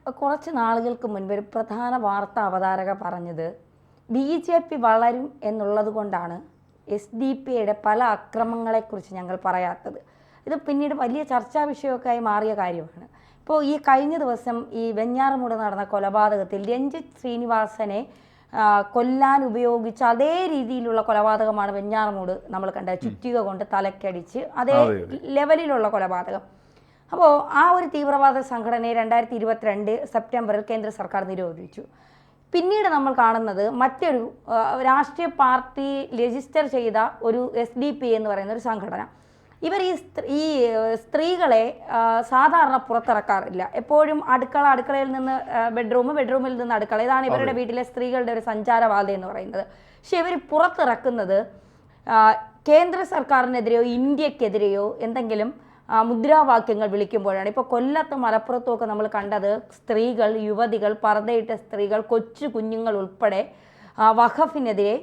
കുറച്ച് നാളുകൾക്ക് മുൻപ് ഒരു പ്രധാന വാർത്താ അവതാരക പറഞ്ഞത് BJP വളരും എന്നുള്ളത് കൊണ്ടാണ് SDP-യുടെ പല അക്രമങ്ങളെക്കുറിച്ച് ഞങ്ങൾ പറയാത്തത്. ഇത് പിന്നീട് വലിയ ചർച്ചാ വിഷയമൊക്കെ ആയി മാറിയ കാര്യമാണ്. ഇപ്പോൾ ഈ കഴിഞ്ഞ ദിവസം ഈ വെഞ്ഞാറമൂട് നടന്ന കൊലപാതകത്തിൽ രഞ്ജിത്ത് ശ്രീനിവാസനെ കൊല്ലാൻ ഉപയോഗിച്ച അതേ രീതിയിലുള്ള കൊലപാതകമാണ് വെഞ്ഞാറമൂട് നമ്മൾ കണ്ടത്. ചുറ്റിക കൊണ്ട് തലക്കടിച്ച് അതേ ലെവലിലുള്ള കൊലപാതകം. അപ്പോൾ ആ ഒരു തീവ്രവാദ സംഘടനയെ 2022 സെപ്റ്റംബറിൽ കേന്ദ്ര സർക്കാർ നിരോധിച്ചു. പിന്നീട് നമ്മൾ കാണുന്നത് മറ്റൊരു രാഷ്ട്രീയ പാർട്ടി രജിസ്റ്റർ ചെയ്ത ഒരു SDP എന്ന് പറയുന്ന ഒരു സംഘടന. ഇവർ ഈ സ്ത്രീകളെ സാധാരണ പുറത്തിറക്കാറില്ല. എപ്പോഴും അടുക്കളയിൽ നിന്ന് ബെഡ്റൂമിൽ നിന്ന് അടുക്കള, ഇതാണ് ഇവരുടെ വീട്ടിലെ സ്ത്രീകളുടെ ഒരു സഞ്ചാരപാത എന്ന് പറയുന്നത്. പക്ഷെ ഇവർ പുറത്തിറക്കുന്നത് കേന്ദ്ര സർക്കാരിനെതിരെയോ ഇന്ത്യക്കെതിരെയോ എന്തെങ്കിലും മുദ്രാവാക്യങ്ങൾ വിളിക്കുമ്പോഴാണ്. ഇപ്പോൾ കൊല്ലത്തും മലപ്പുറത്തും ഒക്കെ നമ്മൾ കണ്ടത് സ്ത്രീകൾ, യുവതികൾ, പർദ്ദയിട്ട സ്ത്രീകൾ, കൊച്ചു കുഞ്ഞുങ്ങൾ ഉൾപ്പെടെ വഖഫിനെതിരെ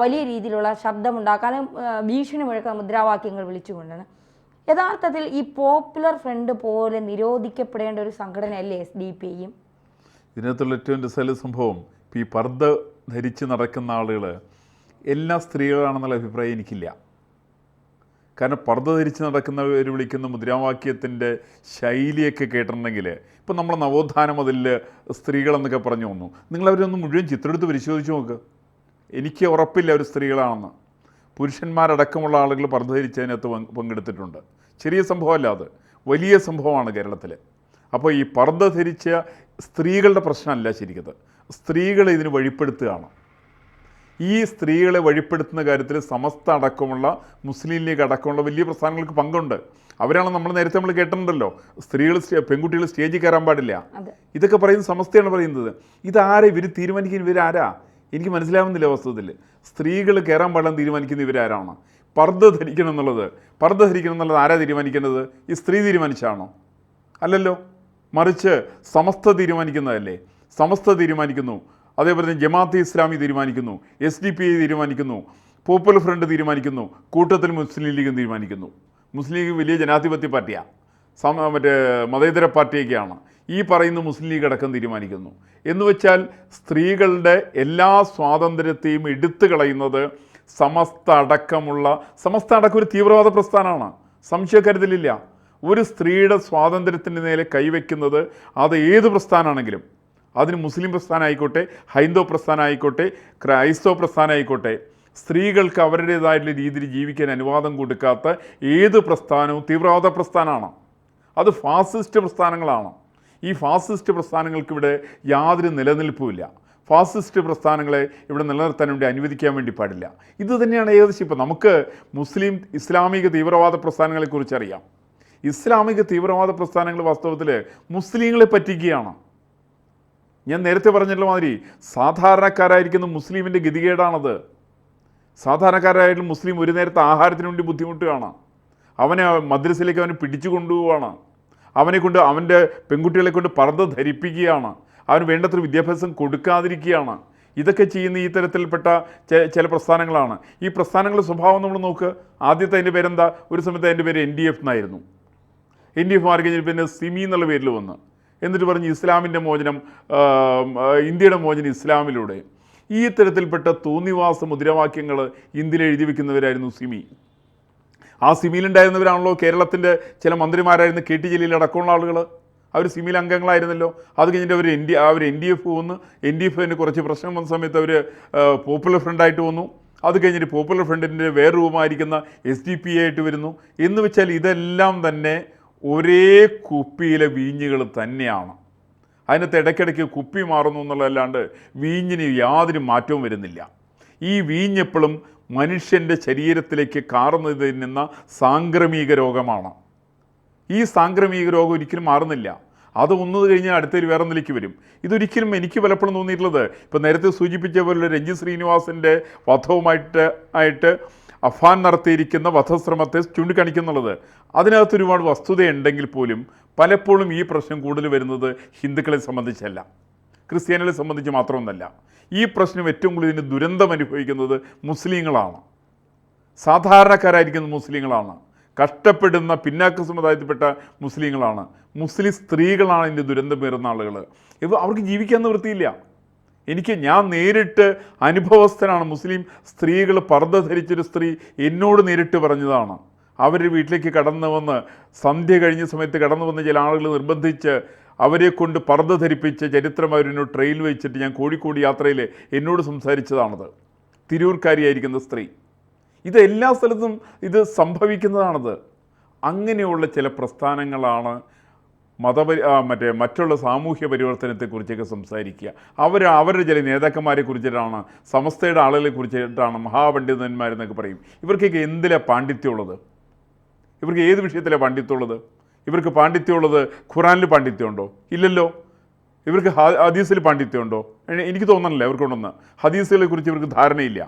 വലിയ രീതിയിലുള്ള ശബ്ദമുണ്ടാക്കാനും ഭീഷണി മുഴക്കുന്ന മുദ്രാവാക്യങ്ങൾ വിളിച്ചുകൊണ്ടാണ്. യഥാർത്ഥത്തിൽ ഈ പോപ്പുലർ ഫ്രണ്ട് പോലെ നിരോധിക്കപ്പെടേണ്ട ഒരു സംഘടനയല്ലേ SDP-യും? ഇതിനകത്തുള്ള ഏറ്റവും രസകര സംഭവം, ഈ പർദ്ദ ധരിച്ച് നടക്കുന്ന ആളുകൾ എല്ലാ സ്ത്രീകളാണെന്നുള്ള അഭിപ്രായം എനിക്കില്ല. കാരണം പർദ്ദ ധരിച്ച് നടക്കുന്നവർ വിളിക്കുന്ന മുദ്രാവാക്യത്തിൻ്റെ ശൈലിയൊക്കെ കേട്ടിട്ടുണ്ടെങ്കിൽ, ഇപ്പം നമ്മൾ നവോത്ഥാനം അതിൽ സ്ത്രീകളെന്നൊക്കെ പറഞ്ഞു വന്നു, നിങ്ങളവരൊന്ന് മുഴുവൻ ചിത്രമെടുത്ത് പരിശോധിച്ച് നോക്ക്. എനിക്ക് ഉറപ്പില്ല ഒരു സ്ത്രീകളാണെന്ന്. പുരുഷന്മാരടക്കമുള്ള ആളുകൾ പർദ്ദ ധരിച്ചതിനകത്ത് പങ്കെടുത്തിട്ടുണ്ട്. ചെറിയ സംഭവമല്ല, അത് വലിയ സംഭവമാണ് കേരളത്തിൽ. അപ്പോൾ ഈ പർദ്ദ ധരിച്ച സ്ത്രീകളുടെ പ്രശ്നമല്ല ശരിക്കത്, സ്ത്രീകൾ ഇതിന് വഴിപ്പെടുത്തുകയാണ്. ഈ സ്ത്രീകളെ വഴിപ്പെടുത്തുന്ന കാര്യത്തിൽ സമസ്ത അടക്കമുള്ള മുസ്ലിം ലീഗ് അടക്കമുള്ള വലിയ പ്രസ്ഥാനങ്ങൾക്ക് പങ്കുണ്ട്. അവരാണ് നമ്മൾ കേട്ടിട്ടുണ്ടല്ലോ, പെൺകുട്ടികൾ സ്റ്റേജിൽ കയറാൻ പാടില്ല, ഇതൊക്കെ പറയുന്നത് സമസ്തയാണ് പറയുന്നത്. ഇതാരെ ഇവർ തീരുമാനിക്കുന്ന? ഇവരാരാ? എനിക്ക് മനസ്സിലാവുന്നില്ല വസ്തുതയിൽ. സ്ത്രീകൾ കയറാൻ പാടില്ലെന്ന് തീരുമാനിക്കുന്ന ഇവരാരാണ്? പർദ്ദ ധരിക്കണം എന്നുള്ളത് ആരാ തീരുമാനിക്കേണ്ടത്? ഈ സ്ത്രീ തീരുമാനിച്ചാണോ? അല്ലല്ലോ, മറിച്ച് സമസ്ത തീരുമാനിക്കുന്നതല്ലേ. സമസ്ത തീരുമാനിക്കുന്നു, അതേപോലെ തന്നെ ജമാഅത്തെ ഇസ്ലാമി തീരുമാനിക്കുന്നു, SDP-ഐ തീരുമാനിക്കുന്നു, പോപ്പുലർ ഫ്രണ്ട് തീരുമാനിക്കുന്നു, കൂട്ടത്തിൽ മുസ്ലിം ലീഗും തീരുമാനിക്കുന്നു. മുസ്ലിം ലീഗ് വലിയ ജനാധിപത്യ പാർട്ടിയാണ്, മതേതര പാർട്ടിയൊക്കെയാണ്. ഈ പറയുന്ന മുസ്ലിം ലീഗ് അടക്കം തീരുമാനിക്കുന്നു. എന്ന് വെച്ചാൽ സ്ത്രീകളുടെ എല്ലാ സ്വാതന്ത്ര്യത്തെയും എടുത്തു കളയുന്നത് സമസ്ത അടക്കം ഒരു തീവ്രവാദ പ്രസ്ഥാനമാണ്, സംശയക്കരുതലില്ല. ഒരു സ്ത്രീയുടെ സ്വാതന്ത്ര്യത്തിൻ്റെ നേരെ കൈവയ്ക്കുന്നത് അത് ഏത് പ്രസ്ഥാനമാണെങ്കിലും, അതിന് മുസ്ലിം പ്രസ്ഥാനം ആയിക്കോട്ടെ, ഹൈന്ദവ പ്രസ്ഥാനം ആയിക്കോട്ടെ, ക്രൈസ്തവ പ്രസ്ഥാനം ആയിക്കോട്ടെ, സ്ത്രീകൾക്ക് അവരുടേതായിട്ടുള്ള രീതിയിൽ ജീവിക്കാൻ അനുവാദം കൊടുക്കാത്ത ഏത് പ്രസ്ഥാനവും തീവ്രവാദ പ്രസ്ഥാനമാണ്. അത് ഫാസിസ്റ്റ് പ്രസ്ഥാനങ്ങളാണ്. ഈ ഫാസിസ്റ്റ് പ്രസ്ഥാനങ്ങൾക്ക് ഇവിടെ യാതൊരു നിലനിൽപ്പുമില്ല. ഫാസിസ്റ്റ് പ്രസ്ഥാനങ്ങളെ ഇവിടെ നിലനിർത്താൻ വേണ്ടി അനുവദിക്കാൻ വേണ്ടി പാടില്ല. ഇത് തന്നെയാണ് ഏകദേശം ഇപ്പോൾ നമുക്ക് ഇസ്ലാമിക തീവ്രവാദ പ്രസ്ഥാനങ്ങളെക്കുറിച്ച് അറിയാം. ഇസ്ലാമിക തീവ്രവാദ പ്രസ്ഥാനങ്ങൾ വാസ്തവത്തിൽ മുസ്ലിങ്ങളെ പറ്റിക്കുകയാണ്. ഞാൻ നേരത്തെ പറഞ്ഞുള്ള മാതിരി സാധാരണക്കാരായിരിക്കുന്ന മുസ്ലിമിൻ്റെ ഗതികേടാണത്. സാധാരണക്കാരായിട്ടുള്ള മുസ്ലിം ഒരു നേരത്തെ ആഹാരത്തിന് വേണ്ടി ബുദ്ധിമുട്ടുകയാണ്. അവനെ മദ്രസയിലേക്ക് അവനെ പിടിച്ചു കൊണ്ടുപോവുകയാണ്. അവൻ്റെ പെൺകുട്ടികളെ കൊണ്ട് പർദ്ദ ധരിപ്പിക്കുകയാണ്. അവന് വേണ്ടത്ര വിദ്യാഭ്യാസം കൊടുക്കാതിരിക്കുകയാണ്. ഇതൊക്കെ ചെയ്യുന്ന ഈ തരത്തിൽപ്പെട്ട ചില പ്രസ്ഥാനങ്ങളാണ്. ഈ പ്രസ്ഥാനങ്ങളുടെ സ്വഭാവം നമ്മൾ നോക്ക്. ആദ്യത്തെ അതിൻ്റെ പേരെന്താ? ഒരു സമയത്ത് അതിൻ്റെ പേര് NDF എന്നായിരുന്നു. NDF മാറി കഴിഞ്ഞാൽ പിന്നെ സിമി എന്നുള്ള പേരിൽ വന്ന്, എന്നിട്ട് പറഞ്ഞ് ഇസ്ലാമിൻ്റെ മോചനം, ഇന്ത്യയുടെ മോചനം ഇസ്ലാമിലൂടെ. ഈ തരത്തിൽപ്പെട്ട തോന്നിവാസ മുദ്രാവാക്യങ്ങൾ ഇന്ത്യയിൽ എഴുതി വയ്ക്കുന്നവരായിരുന്നു സിമി. ആ സിമിയിലുണ്ടായിരുന്നവരാണല്ലോ കേരളത്തിൻ്റെ ചില മന്ത്രിമാരായിരുന്ന KT ജലീൽ അടക്കമുള്ള ആളുകൾ. അവർ സിമിയിൽ അംഗങ്ങളായിരുന്നല്ലോ. അത് കഴിഞ്ഞിട്ട് അവർ NDF വന്നു. NDF കുറച്ച് പ്രശ്നം വന്ന സമയത്ത് അവർ പോപ്പുലർ ഫ്രണ്ടായിട്ട് വന്നു. അത് കഴിഞ്ഞിട്ട് പോപ്പുലർ ഫ്രണ്ടിൻ്റെ വേറെ രൂപമായിരിക്കുന്ന SDP ആയിട്ട് വരുന്നു. എന്ന് വെച്ചാൽ ഇതെല്ലാം തന്നെ ഒരേ കുപ്പിയിലെ വീഞ്ഞുകൾ തന്നെയാണ്. അതിനകത്ത് ഇടയ്ക്കിടയ്ക്ക് കുപ്പി മാറുന്നു എന്നുള്ളതല്ലാണ്ട് വീഞ്ഞിന് യാതൊരു മാറ്റവും വരുന്നില്ല. ഈ വീഞ്ഞെപ്പോഴും മനുഷ്യൻ്റെ ശരീരത്തിലേക്ക് കാറുന്നതിൽ നിന്ന സാംക്രമിക രോഗമാണ്. ഈ സാംക്രമിക രോഗം ഒരിക്കലും മാറുന്നില്ല. അത് ഒന്നത് കഴിഞ്ഞാൽ അടുത്തൊരു വേറെ ഒന്നിലേക്ക് വരും. ഇതൊരിക്കലും എനിക്ക് പലപ്പോഴും തോന്നിയിട്ടുള്ളത്, ഇപ്പോൾ നേരത്തെ സൂചിപ്പിച്ച പോലുള്ള രഞ്ജിത്ത് ശ്രീനിവാസിൻ്റെ വധവുമായിട്ട് അഫാൻ നടത്തിയിരിക്കുന്ന വധശ്രമത്തെ ചൂണ്ടിക്കാണിക്കുന്നുള്ളത്. അതിനകത്ത് ഒരുപാട് വസ്തുതയുണ്ടെങ്കിൽ പോലും പലപ്പോഴും ഈ പ്രശ്നം കൂടുതൽ വരുന്നത് ഹിന്ദുക്കളെ സംബന്ധിച്ചല്ല, ക്രിസ്ത്യാനികളെ സംബന്ധിച്ച് മാത്രമൊന്നല്ല. ഈ പ്രശ്നം ഏറ്റവും കൂടുതൽ ഇതിന് ദുരന്തം അനുഭവിക്കുന്നത് മുസ്ലിങ്ങളാണ്, സാധാരണക്കാരായിരിക്കുന്ന മുസ്ലിങ്ങളാണ്. കഷ്ടപ്പെടുന്ന പിന്നാക്ക സമുദായത്തിൽപ്പെട്ട മുസ്ലിങ്ങളാണ്, മുസ്ലിം സ്ത്രീകളാണ് ഇതിൻ്റെ ദുരന്തം പേറുന്ന ആളുകൾ. അവർക്ക് ജീവിക്കാൻ നിവൃത്തിയില്ല. ഞാൻ നേരിട്ട് അനുഭവസ്ഥനാണ്. മുസ്ലിം സ്ത്രീകൾ പർദ്ദ ധരിച്ചൊരു സ്ത്രീ എന്നോട് നേരിട്ട് പറഞ്ഞതാണ്. അവരുടെ വീട്ടിലേക്ക് കടന്നു വന്ന് സന്ധ്യ കഴിഞ്ഞ സമയത്ത് കടന്നു വന്ന് ചില ആളുകൾ നിർബന്ധിച്ച് അവരെ കൊണ്ട് പർദ്ദ ധരിപ്പിച്ച് ചരിത്രം അവരെന്നോട് ട്രെയിനിൽ വെച്ചിട്ട് ഞാൻ കോഴിക്കോട് യാത്രയിൽ എന്നോട് സംസാരിച്ചതാണത്. തിരൂർക്കാരിയായിരിക്കുന്ന സ്ത്രീ. ഇത് എല്ലാ സ്ഥലത്തും ഇത് സംഭവിക്കുന്നതാണത്. അങ്ങനെയുള്ള ചില പ്രസ്ഥാനങ്ങളാണ് മറ്റുള്ള സാമൂഹ്യ പരിവർത്തനത്തെക്കുറിച്ചൊക്കെ സംസാരിക്കുക. അവരുടെ ചില നേതാക്കന്മാരെ കുറിച്ചിട്ടാണ്, സമസ്തയുടെ ആളുകളെ കുറിച്ചിട്ടാണ് മഹാപണ്ഡിതന്മാരെന്നൊക്കെ പറയും. ഇവർക്കൊക്കെ എന്തിലാണ് പാണ്ഡിത്യമുള്ളത്? ഇവർക്ക് ഏത് വിഷയത്തിലാണ് പാണ്ഡിത്യമുള്ളത്? ഇവർക്ക് പാണ്ഡിത്യമുള്ളത് ഖുറാനിൽ പാണ്ഡിത്യമുണ്ടോ? ഇല്ലല്ലോ. ഇവർക്ക് ഹദീസിൽ പാണ്ഡിത്യമുണ്ടോ? എനിക്ക് തോന്നണില്ല ഇവർക്കുണ്ടെന്ന്. ഹദീസുകളെ കുറിച്ച് ഇവർക്ക് ധാരണയില്ല.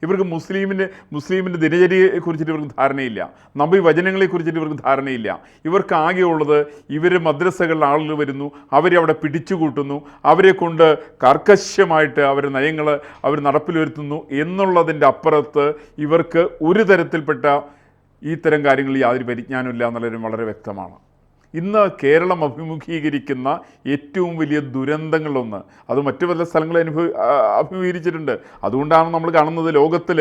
ഇവർക്ക് മുസ്ലിമിൻ്റെ ദിനചര്യയെക്കുറിച്ചിട്ട് ഇവർക്ക് ധാരണയില്ല. നബി വചനങ്ങളെക്കുറിച്ചിട്ട് ഇവർക്ക് ധാരണയില്ല. ഇവർക്ക് ആകെയുള്ളത് ഇവർ മദ്രസകളിൽ ആളുകൾ വരുന്നു, അവരെ അവിടെ പിടിച്ചുകൂട്ടുന്നു, അവരെ കൊണ്ട് കർക്കശമായിട്ട് അവരുടെ നയങ്ങൾ അവർ നടപ്പിൽ വരുത്തുന്നു എന്നുള്ളതിൻ്റെ അപ്പുറത്ത് ഇവർക്ക് ഒരു തരത്തിൽപ്പെട്ട ഈ തരം കാര്യങ്ങളിൽ യാതൊരു പരിജ്ഞാനമില്ല എന്നുള്ളതിനും വളരെ വ്യക്തമാണ്. ഇന്ന് കേരളം അഭിമുഖീകരിക്കുന്ന ഏറ്റവും വലിയ ദുരന്തങ്ങളൊന്ന്, അത് മറ്റു പല സ്ഥലങ്ങളിൽ അഭിമുഖീകരിച്ചിട്ടുണ്ട്. അതുകൊണ്ടാണ് നമ്മൾ കാണുന്നത് ലോകത്തിൽ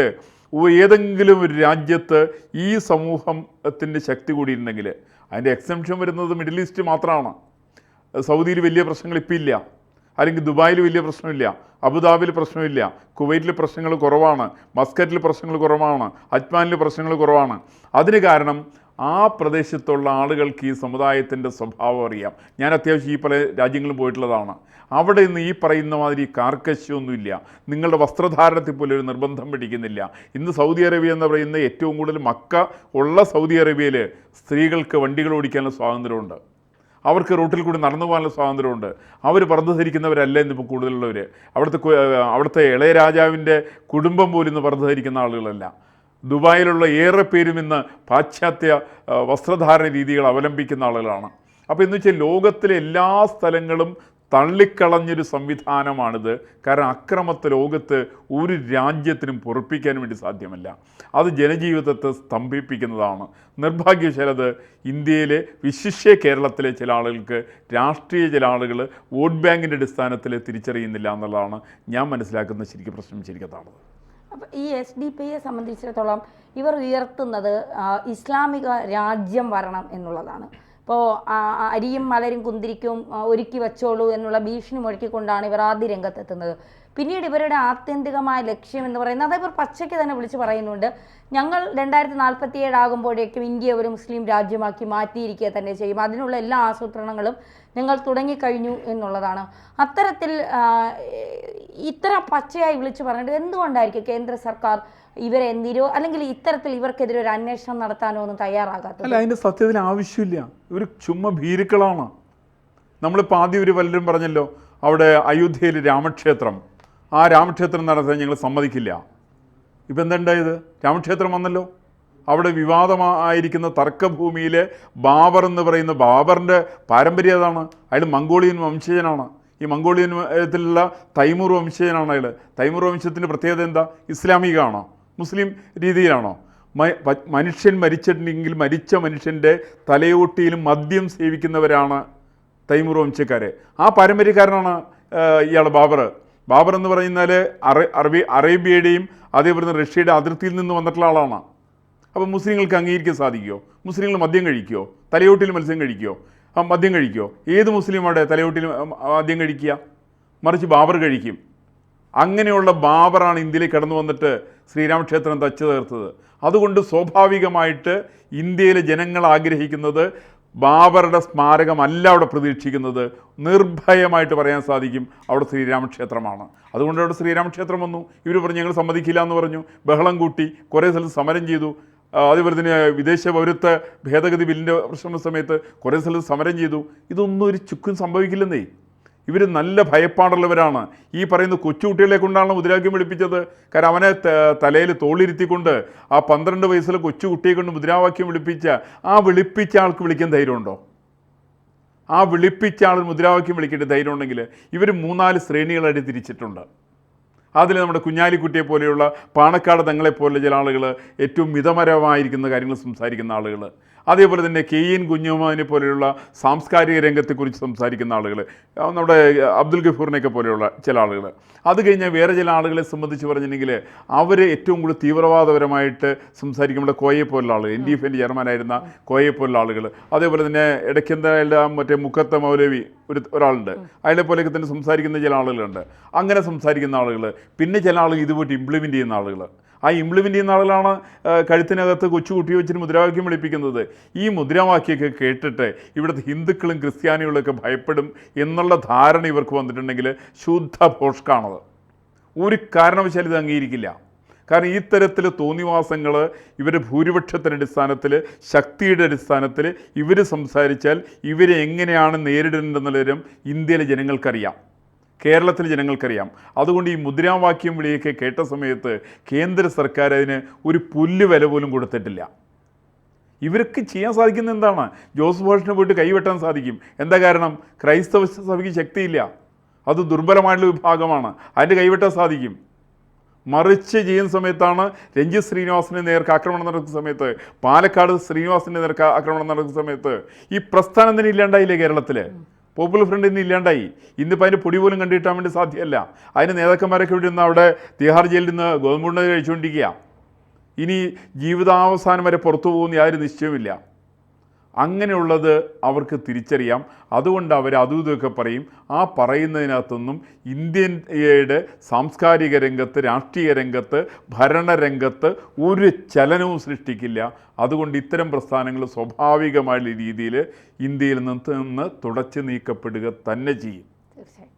ഏതെങ്കിലും ഒരു രാജ്യത്ത് ഈ സമൂഹത്തിൻ്റെ ശക്തി കൂടിയിട്ടുണ്ടെങ്കിൽ അതിൻ്റെ എക്സംഷൻ വരുന്നത് മിഡിൽ ഈസ്റ്റ് മാത്രമാണ്. സൗദിയിൽ വലിയ പ്രശ്നങ്ങൾ ഇപ്പം ഇല്ല, അല്ലെങ്കിൽ ദുബായിൽ വലിയ പ്രശ്നമില്ല, അബുദാബിയിൽ പ്രശ്നമില്ല, കുവൈറ്റിൽ പ്രശ്നങ്ങൾ കുറവാണ്, മസ്കറ്റിൽ പ്രശ്നങ്ങൾ കുറവാണ്, അജ്മാനിൽ പ്രശ്നങ്ങൾ കുറവാണ്. അതിന് കാരണം ആ പ്രദേശത്തുള്ള ആളുകൾക്ക് ഈ സമുദായത്തിൻ്റെ സ്വഭാവം അറിയാം. ഞാൻ അത്യാവശ്യം ഈ പല രാജ്യങ്ങളും പോയിട്ടുള്ളതാണ്. അവിടെ നിന്ന് ഈ പറയുന്ന മാതിരി കാർക്കശ്യമൊന്നുമില്ല. നിങ്ങളുടെ വസ്ത്രധാരണത്തിൽ പോലും ഒരു നിർബന്ധം പിടിക്കുന്നില്ല. ഇന്ന് സൗദി അറേബ്യ എന്ന് പറയുന്ന ഏറ്റവും കൂടുതൽ മക്ക ഉള്ള സൗദി അറേബ്യയിൽ സ്ത്രീകൾക്ക് വണ്ടികൾ ഓടിക്കാനുള്ള സ്വാതന്ത്ര്യമുണ്ട്. അവർക്ക് റൂട്ടിൽ കൂടി നടന്നു പോകാനുള്ള സ്വാതന്ത്ര്യമുണ്ട്. അവർ പർദ്ദ ധരിക്കുന്നവരല്ല ഇന്നിപ്പോൾ കൂടുതലുള്ളവർ. അവിടുത്തെ ഇളയ രാജാവിൻ്റെ കുടുംബം പോലും ഇന്ന് പർദ്ദ ധരിക്കുന്ന ആളുകളല്ല. ദുബായിലുള്ള ഏറെ പേരും ഇന്ന് പാശ്ചാത്യ വസ്ത്രധാരണ രീതികൾ അവലംബിക്കുന്ന ആളുകളാണ്. അപ്പോൾ എന്ന് വെച്ചാൽ ലോകത്തിലെ എല്ലാ സ്ഥലങ്ങളും തള്ളിക്കളഞ്ഞൊരു സംവിധാനമാണിത്. കാരണം അക്രമത്തെ ലോകത്ത് ഒരു രാജ്യത്തിനും പൊറുപ്പിക്കാൻ വേണ്ടി സാധ്യമല്ല. അത് ജനജീവിതത്തെ സ്തംഭിപ്പിക്കുന്നതാണ്. നിർഭാഗ്യവശാലത് ഇന്ത്യയിലെ വിശിഷ്യ കേരളത്തിലെ ചില ആളുകൾക്ക് രാഷ്ട്രീയ ചില ആളുകൾ വോട്ട് ബാങ്കിൻ്റെ അടിസ്ഥാനത്തിൽ തിരിച്ചറിയുന്നില്ല എന്നുള്ളതാണ് ഞാൻ മനസ്സിലാക്കുന്ന ശരിക്കും പ്രശ്നം ശരിക്കത്താണ്. അപ്പോൾ ഈ SDP-യെ സംബന്ധിച്ചിടത്തോളം ഇവർ ഉയർത്തുന്നത് ഇസ്ലാമിക രാജ്യം വരണം എന്നുള്ളതാണ്. ഇപ്പോൾ അരിയും മലരും കുന്തിരിക്കും ഒരുക്കി വെച്ചോളൂ എന്നുള്ള ഭീഷണി മുഴക്കിക്കൊണ്ടാണ് ഇവർ ആദ്യ രംഗത്തെത്തുന്നത്. പിന്നീട് ഇവരുടെ ആത്യന്തികമായ ലക്ഷ്യം എന്ന് പറയുന്നത് അത് ഇവർ പച്ചയ്ക്ക് തന്നെ വിളിച്ച് പറയുന്നുണ്ട്. ഞങ്ങൾ 2047 ആകുമ്പോഴേക്കും ഇന്ത്യ ഒരു മുസ്ലിം രാജ്യമാക്കി മാറ്റിയിരിക്കുക തന്നെ ചെയ്യും, അതിനുള്ള എല്ലാ ആസൂത്രണങ്ങളും ഞങ്ങൾ തുടങ്ങിക്കഴിഞ്ഞു എന്നുള്ളതാണ്. അത്തരത്തിൽ ഇത്ര പച്ചയായി വിളിച്ചു പറഞ്ഞിട്ട് എന്തുകൊണ്ടായിരിക്കും കേന്ദ്ര സർക്കാർ ഇവരെ അല്ലെങ്കിൽ ഇത്തരത്തിൽ ഇവർക്കെതിരെ ഒരു അന്വേഷണം നടത്താനോ ഒന്നും തയ്യാറാകാത്തത്? അല്ല, അതിൻ്റെ സത്യത്തിന് ആവശ്യമില്ല. ഇവർ ചുമ്മാ ഭീരുക്കളാണ്. നമ്മളിപ്പോൾ ആദ്യം പലരും പറഞ്ഞല്ലോ അവിടെ അയോധ്യയിൽ രാമക്ഷേത്രം, ആ രാമക്ഷേത്രം നടത്താൻ ഞങ്ങൾ സമ്മതിക്കില്ല. ഇപ്പം എന്തുണ്ടായത്? രാമക്ഷേത്രം വന്നല്ലോ. അവിടെ വിവാദമായിരിക്കുന്ന തർക്കഭൂമിയിൽ ബാബർ എന്ന് പറയുന്ന ബാബറിൻ്റെ പാരമ്പര്യം അതാണ്. അയാൾ മംഗോളിയൻ വംശജനാണ്. ഈ മംഗോളിയത്തിലുള്ള തൈമൂർ വംശജനാണ് അയാൾ. തൈമൂർ വംശത്തിൻ്റെ പ്രത്യേകത എന്താ? ഇസ്ലാമികമാണോ? മുസ്ലിം രീതിയിലാണോ? മനുഷ്യൻ മരിച്ചിട്ടുണ്ടെങ്കിൽ മരിച്ച മനുഷ്യൻ്റെ തലയോട്ടിയിലും മദ്യം സേവിക്കുന്നവരാണ് തൈമൂർ വംശക്കാർ. ആ പാരമ്പര്യക്കാരനാണ് ഇയാൾ ബാബർ എന്ന് പറയുന്നാൽ അറേബ്യയുടെയും അതേപോലെ റഷ്യയുടെ അതിർത്തിയിൽ നിന്ന് വന്നിട്ടുള്ള ആളാണ്. അപ്പോൾ മുസ്ലിങ്ങൾക്ക് അംഗീകരിക്കാൻ സാധിക്കുമോ? മുസ്ലിങ്ങൾ മദ്യം കഴിക്കുമോ? തലയോട്ടിൽ മത്സ്യം കഴിക്കുമോ? മദ്യം കഴിക്കുമോ? ഏത് മുസ്ലിമാണ് തലയോട്ടിൽ മദ്യം കഴിക്കുക? മറിച്ച് ബാബർ കഴിക്കും. അങ്ങനെയുള്ള ബാബറാണ് ഇന്ത്യയിലേക്ക് കടന്നു വന്നിട്ട് ശ്രീരാമക്ഷേത്രം തച്ചു തീർത്തത്. അതുകൊണ്ട് സ്വാഭാവികമായിട്ട് ഇന്ത്യയിലെ ജനങ്ങൾ ആഗ്രഹിക്കുന്നത് ബാബറുടെ സ്മാരകമല്ല അവിടെ പ്രതീക്ഷിക്കുന്നത്. നിർഭയമായിട്ട് പറയാൻ സാധിക്കും അവിടെ ശ്രീരാമക്ഷേത്രമാണ്. അതുകൊണ്ട് അവിടെ ശ്രീരാമക്ഷേത്രം വന്നു. ഇവർ പറഞ്ഞു ഞങ്ങൾ സമ്മതിക്കില്ല എന്ന് പറഞ്ഞു, ബഹളം കൂട്ടി, കുറേ സ്ഥലത്ത് സമരം ചെയ്തു. അതേപോലെ തന്നെ വിദേശ പൗരത്വ ഭേദഗതി ബില്ലിൻ്റെ പ്രശ്ന സമയത്ത് കുറേ സ്ഥലത്ത് സമരം ചെയ്തു. ഇതൊന്നും ഒരു ചുക്കും സംഭവിക്കില്ലെന്നേ. ഇവർ നല്ല ഭയപ്പാടുള്ളവരാണ്. ഈ പറയുന്ന കൊച്ചുകുട്ടികളെ കൊണ്ടാണ് മുദ്രാവാക്യം വിളിപ്പിച്ചത്. കാരണം അവനെ തലയിൽ തോളിരുത്തിക്കൊണ്ട് ആ 12 വയസ്സിലെ കൊച്ചുകുട്ടിയെ കൊണ്ട് മുദ്രാവാക്യം വിളിപ്പിച്ച ആൾക്ക് വിളിക്കാൻ ധൈര്യമുണ്ടോ? ആ വിളിപ്പിച്ച ആൾ മുദ്രാവാക്യം വിളിക്കേണ്ട ധൈര്യം ഉണ്ടെങ്കിൽ ഇവർ 3-4 ശ്രേണികളായിട്ട് തിരിച്ചിട്ടുണ്ട്. അതിൽ നമ്മുടെ കുഞ്ഞാലിക്കുട്ടിയെ പോലെയുള്ള പാണക്കാട് തങ്ങളെപ്പോലെ ചില ആളുകൾ, ഏറ്റവും മിതമരമായിരിക്കുന്ന കാര്യങ്ങൾ സംസാരിക്കുന്ന ആളുകൾ, അതേപോലെ തന്നെ KN കുഞ്ഞുമാനെ പോലെയുള്ള സാംസ്കാരിക രംഗത്തെക്കുറിച്ച് സംസാരിക്കുന്ന ആളുകൾ, നമ്മുടെ അബ്ദുൽ ഗഫൂറിനെയൊക്കെ പോലെയുള്ള ചില ആളുകൾ. അത് കഴിഞ്ഞാൽ വേറെ ചില ആളുകളെ സംബന്ധിച്ച് പറഞ്ഞിട്ടുണ്ടെങ്കിൽ അവർ ഏറ്റവും കൂടുതൽ തീവ്രവാദപരമായിട്ട് സംസാരിക്കുമ്പോൾ കോയെ പോലുള്ള ആളുകൾ, NDFന്റെ ചെയർമാനായിരുന്ന കോയെ പോലുള്ള ആളുകൾ, അതേപോലെ തന്നെ ഇടയ്ക്കെന്തായാലും മറ്റേ മുക്കത്തെ മൗലവി ഒരാളുണ്ട്, അയാളെ പോലെയൊക്കെ തന്നെ സംസാരിക്കുന്ന ചില ആളുകളുണ്ട്. അങ്ങനെ സംസാരിക്കുന്ന ആളുകൾ, പിന്നെ ചില ആളുകൾ ഇതുപോയിട്ട് ഇംപ്ലിമെൻ്റ് ചെയ്യുന്ന ആളുകൾ. ആ ഇംപ്ലിമെൻ്റ് ചെയ്യുന്ന ആളുകളാണ് കഴുത്തിനകത്ത് കൊച്ചുകുട്ടി വെച്ചിട്ട് മുദ്രാവാക്യം വിളിപ്പിക്കുന്നത്. ഈ മുദ്രാവാക്യമൊക്കെ കേട്ടിട്ട് ഇവിടുത്തെ ഹിന്ദുക്കളും ക്രിസ്ത്യാനികളൊക്കെ ഭയപ്പെടും എന്നുള്ള ധാരണ ഇവർക്ക് വന്നിട്ടുണ്ടെങ്കിൽ ശുദ്ധ ഭോഷ്കാണത്. ഒരു കാരണവശാലും ഇത് അംഗീകരിക്കില്ല. കാരണം ഈ തരത്തിൽ തോന്നിവാസങ്ങൾ ഇവരുടെ ഭൂരിപക്ഷത്തിൻ്റെ അടിസ്ഥാനത്തിൽ, ശക്തിയുടെ അടിസ്ഥാനത്തിൽ ഇവർ സംസാരിച്ചാൽ ഇവരെ എങ്ങനെയാണ് നേരിടേണ്ടതെന്നുള്ളതും ഇന്ത്യയിലെ ജനങ്ങൾക്കറിയാം, കേരളത്തിലെ ജനങ്ങൾക്കറിയാം. അതുകൊണ്ട് ഈ മുദ്രാവാക്യം വിളിയൊക്കെ കേട്ട സമയത്ത് കേന്ദ്ര സർക്കാർ അതിന് ഒരു പുല്ല് വില പോലും കൊടുത്തിട്ടില്ല. ഇവർക്ക് ചെയ്യാൻ സാധിക്കുന്ന എന്താണ്? ജോസഫ് ഭാഷിനെ പോയിട്ട് കൈവെട്ടാൻ സാധിക്കും. എന്താ കാരണം? ക്രൈസ്തവ സഭയ്ക്ക് ശക്തിയില്ല, അത് ദുർബലമായിട്ടുള്ള വിഭാഗമാണ്, അതിൻ്റെ കൈവെട്ടാൻ സാധിക്കും. മറിച്ച് ചെയ്യുന്ന സമയത്താണ് രഞ്ജിത്ത് ശ്രീനിവാസിൻ്റെ നേർക്ക് ആക്രമണം നടക്കുന്ന സമയത്ത്, പാലക്കാട് ശ്രീനിവാസിൻ്റെ നേർക്ക് ആക്രമണം നടക്കുന്ന സമയത്ത് ഈ പ്രസ്ഥാനം തന്നെ ഇല്ലാണ്ടായില്ലേ കേരളത്തിൽ? പോപ്പുലർ ഫ്രണ്ട് ഇന്ന് ഇല്ലാണ്ടായി. ഇന്നിപ്പോൾ അതിൻ്റെ പൊടി പോലും കണ്ടിട്ടാൻ വേണ്ടി സാധ്യമല്ല. അതിന് നേതാക്കന്മാരൊക്കെ ഇവിടെ നിന്ന് അവിടെ തിഹാർ ജയിലിൽ നിന്ന് ഗോതമ്പുണ്ട കഴിച്ചുകൊണ്ടിരിക്കുക. ഇനി ജീവിതാവസാനം വരെ പുറത്തു പോകുന്ന യാതൊരു നിശ്ചയമില്ല. അങ്ങനെയുള്ളത് അവർക്ക് തിരിച്ചറിയാം. അതുകൊണ്ട് അവർ അതും ഇതൊക്കെ പറയും. ആ പറയുന്നതിനകത്തൊന്നും ഇന്ത്യയുടെ സാംസ്കാരിക രംഗത്ത്, രാഷ്ട്രീയ രംഗത്ത്, ഭരണരംഗത്ത് ഒരു ചലനവും സൃഷ്ടിക്കില്ല. അതുകൊണ്ട് ഇത്തരം പ്രസ്ഥാനങ്ങൾ സ്വാഭാവികമായ രീതിയിൽ ഇന്ത്യയിൽ നിന്ന് തുടച്ചു നീക്കപ്പെടുക തന്നെ ചെയ്യും. തീർച്ചയായും.